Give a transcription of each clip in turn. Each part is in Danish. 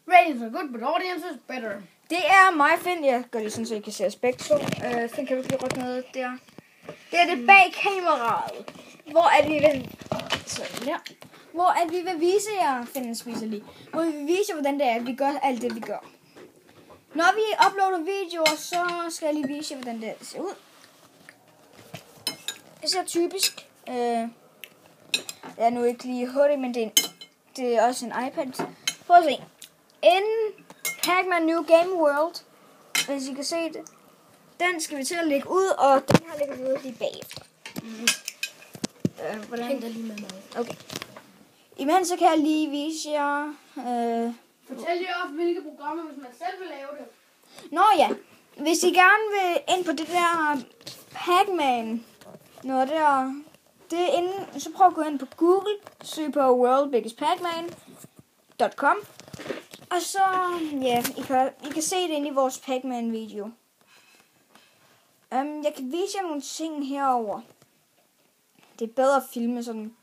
Ratings are good, but audience is better. Det er mig, Finn. Jeg gør det sådan, så I kan se os begge to. Finn, kan du lige rykke noget der? Det er det bag kameraet. Hvor er vi ved... Sådan der. Hvor er vi vil vise jer, Finn spiser lige. Hvor vi vil vise jer, hvordan det er, at vi gør alt det, vi gør. Når vi uploader videoer, så skal jeg lige vise jer, hvordan det ser ud. Det ser typisk. Jeg er nu ikke lige hurtigt, men det er også en iPad. Prøv at se. Pac-Man New Game World, hvis I kan se det. Den skal vi til at lægge ud, og den her lægger vi ud lige bagefter. Hvordan? Hent lige med mig. Okay. Imens så kan jeg lige vise jer... Fortæl lige også, hvilke programmer, hvis man selv vil lave det. Nå ja, hvis I gerne vil ind på det der Pac-Man, når det er inde, så prøv at gå ind på Google, søg på worldbiggestpacman.com, og så, ja, I kan se det inde i vores Pac-Man video. Jeg kan vise jer nogle ting herover. Det er bedre at filme sådan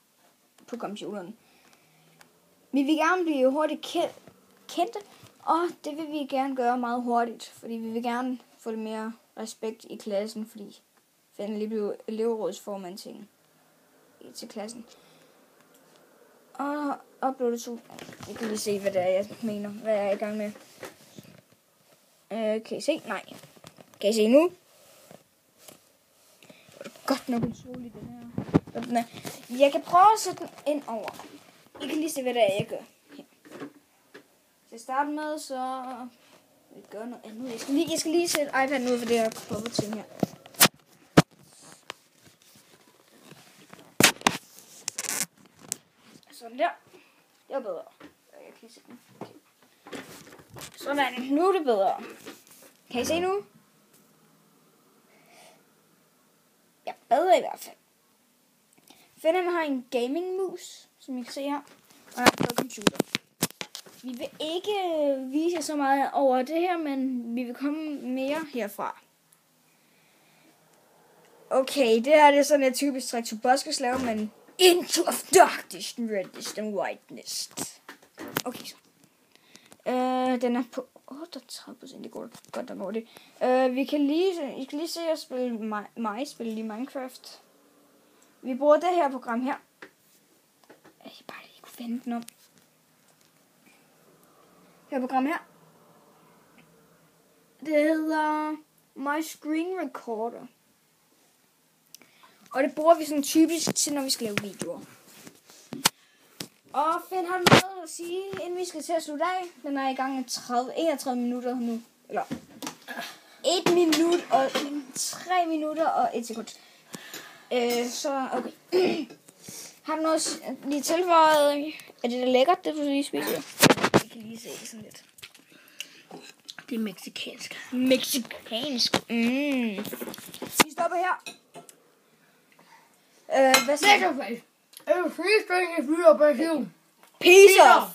på computeren. Vi vil gerne blive hurtigt kendte, og det vil vi gerne gøre meget hurtigt, fordi vi vil gerne få lidt mere respekt i klassen, fordi Finn lige blev elevrådsformand til klassen. Og uploade to. Jeg kan lige se, hvad det er, jeg mener, hvad jeg er i gang med. Kan I se? Nej. Kan I se nu? Det er godt nok utroligt, den her. Jeg kan prøve at sætte den ind over. I kan lige se, hvad det er, jeg gør. Her. Til at starte med, så vi gør noget andet. Jeg skal lige sætte iPad'en ud for det her ting her. Sådan der. Det er bedre. Jeg kan lige sætte den. Okay. Sådan. Nu er det bedre. Kan I se nu? Ja, bedre i hvert fald. Finn har en gaming-mus, som I kan se her. Og jeg har på computer. Vi vil ikke vise så meget over det her, men vi vil komme mere herfra. Okay, det her det er sådan et typisk træk til Boskes lave, men into of darkness, redness and whiteness. Okay, så. Den er på 38%, det går godt nok over det. I kan lige se at spille spille i Minecraft. Vi bruger det her program her. Jeg bare lige kunne finde den om. Det her program her. Det hedder My Screen Recorder. Og det bruger vi sådan typisk til, når vi skal lave videoer. Og Finn har noget at sige, inden vi skal til at slutte af. Den er i gang i 31 minutter nu. Eller 1 minut og 3 minutter og 1 sekund. Så okay. Har du noget lige tilføjet? Er det lækkert, det du lige spiser? Jeg kan lige se det sådan lidt. Det er mexicansk. Mexicansk. Vi stopper her. Hvad siger du? Sacrifice. Every free string is real by you. Peace off.